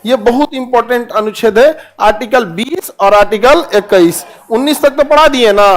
ये बहुत इंपॉर्टेंट अनुच्छेद है, आर्टिकल 20 और आर्टिकल 21। 19 तक तो पढ़ा दिए ना,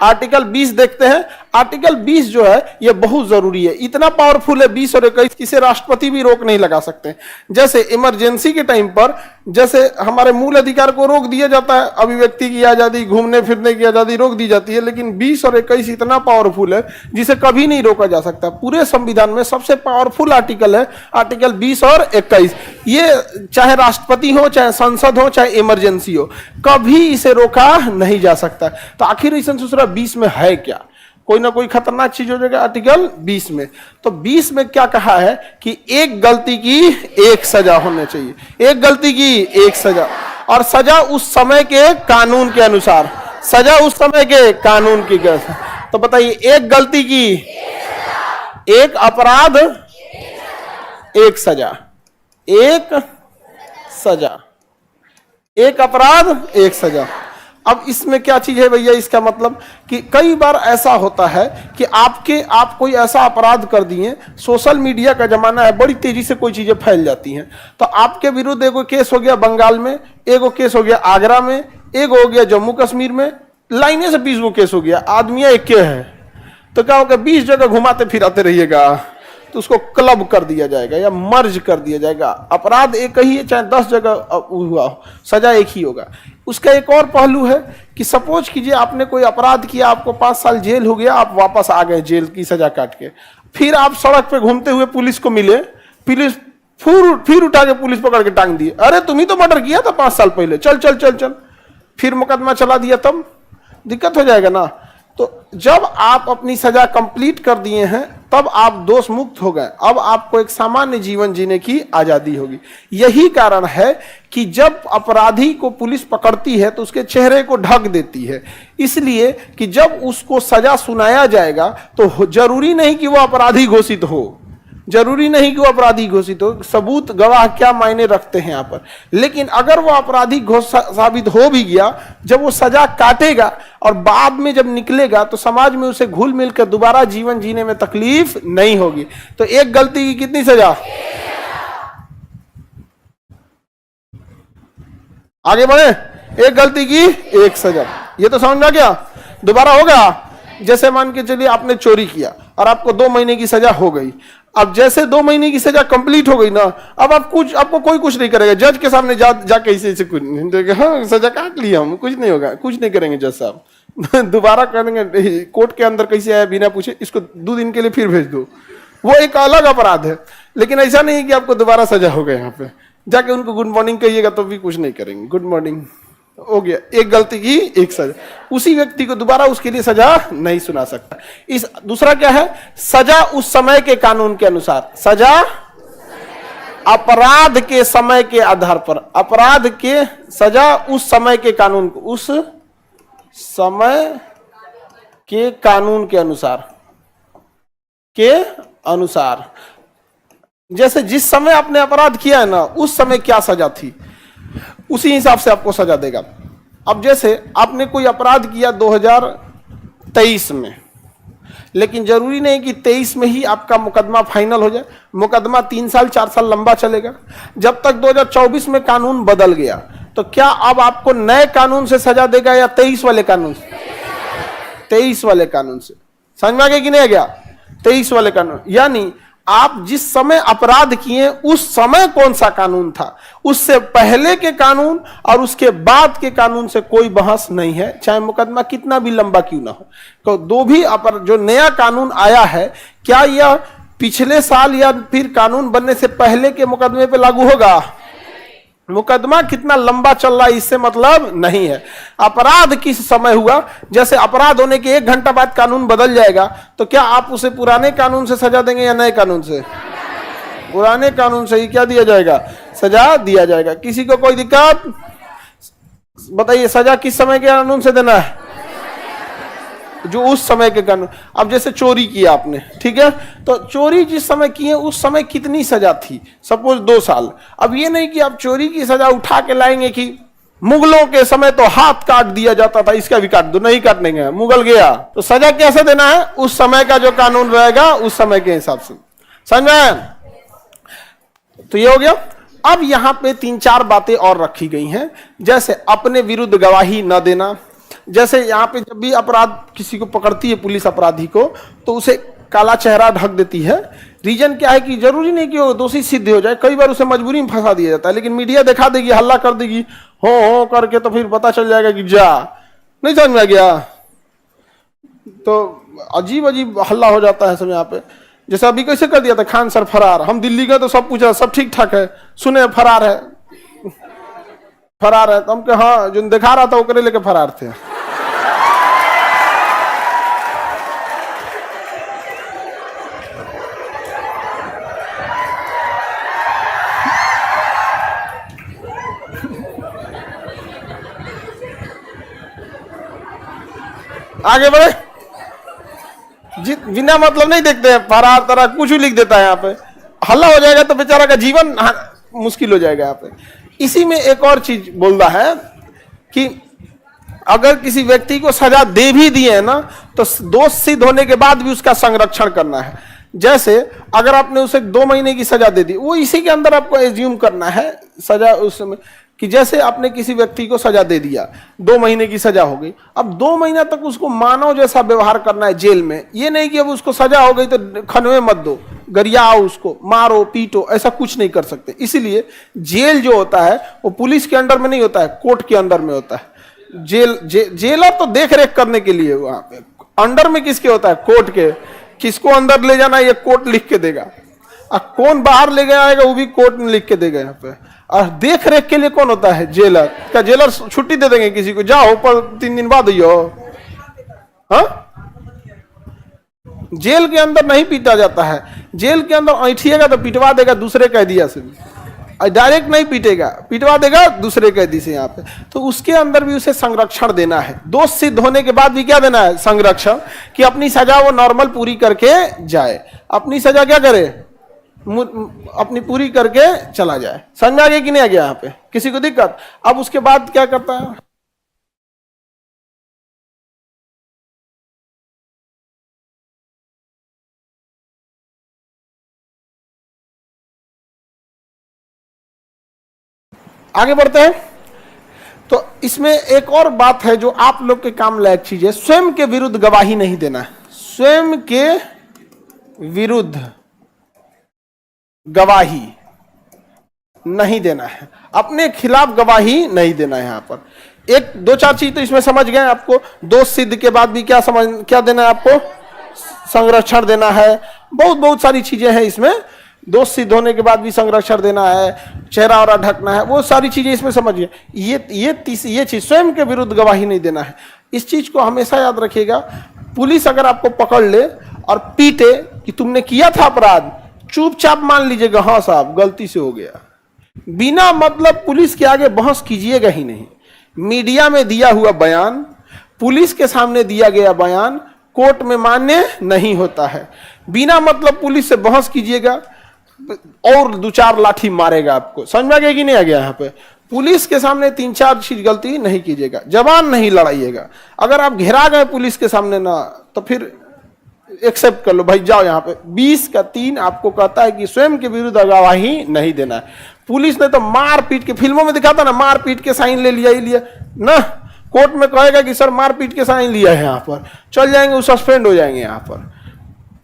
आर्टिकल 20 देखते हैं। आर्टिकल 20 जो है ये बहुत जरूरी है, इतना पावरफुल है 20 और 21, किसी राष्ट्रपति भी रोक नहीं लगा सकते। जैसे इमरजेंसी के टाइम पर जैसे हमारे मूल अधिकार को रोक दिया जाता है, अभिव्यक्ति की आजादी, घूमने फिरने की आजादी रोक दी जाती है, लेकिन 20 और 21 इतना पावरफुल है जिसे कभी नहीं रोका जा सकता। पूरे संविधान में सबसे पावरफुल आर्टिकल है आर्टिकल 20 और 21। ये चाहे राष्ट्रपति हो, चाहे संसद हो, चाहे इमरजेंसी हो, कभी इसे रोका नहीं जा सकता। तो आखिर इस अनुसूची 20 में है क्या? कोई ना कोई खतरनाक चीज हो जाएगा आर्टिकल 20 में। तो 20 में क्या कहा है कि एक गलती की एक सजा होनी चाहिए, एक गलती की एक सजा, और सजा उस समय के कानून के अनुसार, सजा उस समय के कानून की। तो बताइए, एक गलती की एक अपराध एक सजा, एक सजा, एक अपराध एक सजा। अब इसमें क्या चीज है भैया? इसका मतलब कि कई बार ऐसा होता है कि आप कोई ऐसा अपराध कर दिए, सोशल मीडिया का जमाना है, बड़ी तेजी से कोई चीजें फैल जाती हैं, तो आपके विरुद्ध एगो केस हो गया बंगाल में, एगो केस हो गया आगरा में, एगो हो गया जम्मू कश्मीर में, लाइने से 20 गो केस हो गया, आदमियां एक के हैं, तो क्या होगा? 20 जगह घुमाते फिराते रहिएगा, तो उसको क्लब कर दिया जाएगा या मर्ज कर दिया जाएगा। अपराध एक ही है, चाहे 10 जगह हुआ हो, सजा एक ही होगा। उसका एक और पहलू है कि सपोज कीजिए आपने कोई अपराध किया, आपको 5 साल जेल हो गया, आप वापस आ गए जेल की सजा काट के, फिर आप सड़क पे घूमते हुए पुलिस को मिले, पुलिस फिर उठा के पुलिस पकड़ के टांग दिए, अरे तुम ही तो मर्डर किया था 5 साल पहले, चल चल चल चल, फिर मुकदमा चला दिया, तब दिक्कत हो जाएगा ना। तो जब आप अपनी सजा कंप्लीट कर दिए हैं, तब आप दोष मुक्त हो गए, अब आपको एक सामान्य जीवन जीने की आजादी होगी। यही कारण है कि जब अपराधी को पुलिस पकड़ती है तो उसके चेहरे को ढक देती है, इसलिए कि जब उसको सजा सुनाया जाएगा तो जरूरी नहीं कि वो अपराधी घोषित हो, जरूरी नहीं कि वो अपराधी घोषित हो, सबूत गवाह क्या मायने रखते हैं यहाँ पर। लेकिन अगर वो अपराधी साबित हो भी गया, जब वो सजा काटेगा और बाद में जब निकलेगा तो समाज में उसे घुल मिल कर दोबारा जीवन जीने में तकलीफ नहीं होगी। तो एक गलती की कितनी सजा? आगे बढ़े, एक गलती की एक सजा, ये तो समझ में आ गया। दोबारा होगा, जैसे मान के चलिए आपने चोरी किया और आपको 2 महीने की सजा हो गई। अब जैसे 2 महीने की सजा कंप्लीट हो गई ना, अब आपको कोई कुछ नहीं करेगा, जज के सामने जाके इसे कुछ नहीं, हाँ सजा काट लिया हम, कुछ नहीं होगा, कुछ नहीं करेंगे जज साहब दोबारा करेंगे, कोर्ट के अंदर कैसे आया बिना पूछे, इसको 2 दिन के लिए फिर भेज दो, वो एक अलग अपराध है। लेकिन ऐसा नहीं कि आपको दोबारा सजा हो गया, यहाँ पे जाके उनको गुड मॉर्निंग कहिएगा तो भी कुछ नहीं करेंगे, गुड मॉर्निंग हो गया, एक गलती की एक सजा। उसी व्यक्ति को दोबारा उसके लिए सजा नहीं सुना सकता। इस दूसरा क्या है? सजा उस समय के कानून के अनुसार, सजा अपराध के समय के आधार पर, अपराध के सजा उस समय के कानून, उस समय के कानून के अनुसार, जैसे जिस समय आपने अपराध किया है ना, उस समय क्या सजा थी, उसी हिसाब से आपको सजा देगा। अब जैसे आपने कोई अपराध किया 2023 में, लेकिन जरूरी नहीं कि 23 में ही आपका मुकदमा फाइनल हो जाए, मुकदमा 3 साल 4 साल लंबा चलेगा। जब तक 2024 में कानून बदल गया, तो क्या अब आपको नए कानून से सजा देगा या 23 वाले कानून से? 23 वाले कानून से। समझ में आ गया कि नहीं आ गया? 23 वाले कानून, यानी आप जिस समय अपराध किए उस समय कौन सा कानून था, उससे पहले के कानून और उसके बाद के कानून से कोई बहस नहीं है, चाहे मुकदमा कितना भी लंबा क्यों ना हो। तो दो भी जो नया कानून आया है, क्या यह पिछले साल या फिर कानून बनने से पहले के मुकदमे पे लागू होगा? मुकदमा कितना लंबा चल रहा है इससे मतलब नहीं है, अपराध किस समय हुआ। जैसे अपराध होने के 1 घंटा बाद कानून बदल जाएगा, तो क्या आप उसे पुराने कानून से सजा देंगे या नए कानून से? पुराने कानून से ही क्या दिया जाएगा? सजा दिया जाएगा। किसी को कोई दिक्कत? बताइए, सजा किस समय के कानून से देना है? जो उस समय के कानून। अब जैसे चोरी किया आपने, ठीक है, तो चोरी जिस समय की है उस समय कितनी सजा थी? सपोज 2 साल। अब ये नहीं कि आप चोरी की सजा उठा के लाएंगे कि मुगलों के समय तो हाथ काट दिया जाता था, इसका भी काट दो, नहीं काटने गए, मुगल गया। तो सजा कैसे देना है? उस समय का जो कानून रहेगा उस समय के हिसाब से। समझ में? तो ये हो गया। अब यहां पे 3-4 बातें और रखी गई हैं, जैसे अपने विरुद्ध गवाही न देना। जैसे यहां पे जब भी अपराध किसी को पकड़ती है पुलिस अपराधी को, तो उसे काला चेहरा ढक देती है। रीजन क्या है कि जरूरी नहीं कि वो दोषी सिद्ध हो जाए, कई बार उसे मजबूरी में फंसा दिया जाता है, लेकिन मीडिया दिखा देगी, हल्ला कर देगी हो करके, तो फिर पता चल जाएगा कि जा नहीं समझ में आ गया, तो अजीब अजीब हल्ला हो जाता है सब यहाँ पे। जैसे अभी कैसे कर दिया था, खान सर फरार, हम दिल्ली गए तो सब पूछा सब ठीक ठाक है, सुने फरार है, फरार है, तो हम कहे हाँ जो दिखा रहा था वो करे लेके फरार थे। आगे बढ़े, बिना मतलब नहीं देखते हैं, फरार तरह कुछ भी लिख देता है यहाँ पे, हल्ला हो जाएगा तो बेचारा का जीवन मुश्किल हो जाएगा यहाँ पे। इसी में एक और चीज बोलता है कि अगर किसी व्यक्ति को सजा दे भी दिए ना, तो दोष सिद्ध होने के बाद भी उसका संरक्षण करना है। जैसे अगर आपने उसे 2 महीने की सजा दे दी, वो इसी के अंदर आपको एज्यूम करना है सजा उसमें, कि जैसे आपने किसी व्यक्ति को सजा दे दिया, 2 महीने की सजा हो गई, अब 2 महीना तक उसको मानव जैसा व्यवहार करना है जेल में। ये नहीं कि अब उसको सजा हो गई तो खनवे मत दो, गरियाओ उसको, मारो पीटो, ऐसा कुछ नहीं कर सकते। इसीलिए जेल जो होता है वो पुलिस के अंडर में नहीं होता है, कोर्ट के अंडर में होता है। जेलर तो देख रेख करने के लिए वहां पे, अंडर में किसके होता है, कोर्ट के। किसको अंदर ले जाना है ये कोर्ट लिख के देगा, और कौन बाहर ले गया आएगा वो भी कोर्ट में लिख के देगा यहाँ पे। और देख रेख के लिए कौन होता है, जेलर। क्या जेलर छुट्टी दे देंगे किसी को, जाओ पर 3 दिन बाद आइयो? हाँ, जेल के अंदर नहीं पीटा जाता है, जेल के अंदर ऐठिएगा तो पिटवा देगा दूसरे कैदिया से भी, डायरेक्ट नहीं पीटेगा, पिटवा देगा दूसरे कैदी से यहाँ पे। तो उसके अंदर भी उसे संरक्षण देना है, दोष सिद्ध होने के बाद भी क्या देना है, संरक्षण, कि अपनी सजा वो नॉर्मल पूरी करके जाए, अपनी सजा क्या करे, अपनी पूरी करके चला जाए। समझ में आ गया कि नहीं आ गया यहाँ पे, किसी को दिक्कत? अब उसके बाद क्या करता है, आगे बढ़ते हैं। तो इसमें एक और बात है जो आप लोग के काम लायक चीज है, स्वयं के विरुद्ध गवाही नहीं देना है। स्वयं के विरुद्ध गवाही नहीं देना है, अपने खिलाफ गवाही नहीं देना है। यहां पर 1-2-4 चीज तो इसमें समझ गए आपको। दोष सिद्ध के बाद भी क्या देना है आपको, संरक्षण देना है। बहुत सारी चीजें हैं इसमें, दोष सिद्ध होने के बाद भी संरक्षण देना है, चेहरा और ढकना है, वो सारी चीजें इसमें समझिए। ये चीज स्वयं के विरुद्ध गवाही नहीं देना है। इस चीज को हमेशा याद रखिएगा। पुलिस अगर आपको पकड़ ले और पीटे कि तुमने किया था अपराध, चुपचाप मान लीजिएगा हाँ साहब गलती से हो गया, बिना मतलब पुलिस के आगे बहस कीजिएगा ही नहीं। मीडिया में दिया हुआ बयान, पुलिस के सामने दिया गया बयान कोर्ट में मान्य नहीं होता है। बिना मतलब पुलिस से बहस कीजिएगा और 2-4 लाठी मारेगा आपको। समझ में आ गया कि नहीं आ गया? यहाँ पे पुलिस के सामने 3-4 चीज गलती नहीं कीजिएगा, जबान नहीं लड़ाइएगा। अगर आप घेरा गए पुलिस के सामने ना, तो फिर एक्सेप्ट कर लो भाई, जाओ यहाँ पे। 20 का 3 आपको कहता है कि स्वयं के विरुद्ध गवाही नहीं देना है। पुलिस ने तो मार पीट के, फिल्मों में दिखाता ना, मार पीट के साइन ले लिया ही लिया ना, कोर्ट में कहेगा कि सर मार पीट के साइन लिया है, यहाँ पर चल जाएंगे, वो सस्पेंड हो जाएंगे। यहाँ पर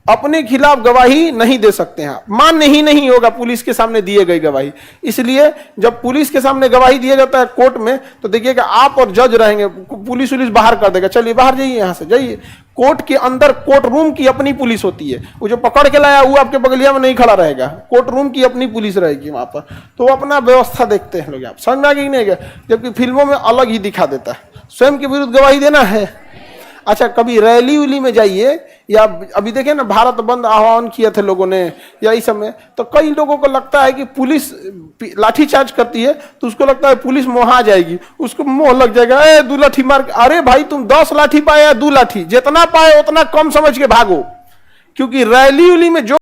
अपने खिलाफ गवाही नहीं दे सकते हैं, मान्य ही नहीं होगा पुलिस के सामने दिए गई गवाही। इसलिए जब पुलिस के सामने गवाही दिया जाता है कोर्ट में, तो देखिएगा आप और जज रहेंगे, पुलिस बाहर कर देगा, चलिए बाहर जाइए, यहाँ से जाइए। कोर्ट के अंदर कोर्ट रूम की अपनी पुलिस होती है, वो जो पकड़ के लाया वो आपके बगलिया में नहीं खड़ा रहेगा, कोर्ट रूम की अपनी पुलिस रहेगी वहां पर। तो अपना व्यवस्था देखते हैं लोग, आप समझ में आ गया नहीं गया? जबकि फिल्मों में अलग ही दिखा देता है। स्वयं के विरुद्ध गवाही देना है। अच्छा, कभी रैली उली में जाइए, या अभी देखें ना भारत बंद आह्वान किए थे लोगों ने, या इस समय, तो कई लोगों को लगता है कि पुलिस लाठीचार्ज करती है तो उसको लगता है पुलिस मोहा जाएगी, उसको मोह लग जाएगा, 2 लाठी मार। अरे भाई तुम 10 लाठी पाए या 2 लाठी, जितना पाए उतना कम समझ के भागो, क्योंकि रैली उली में जो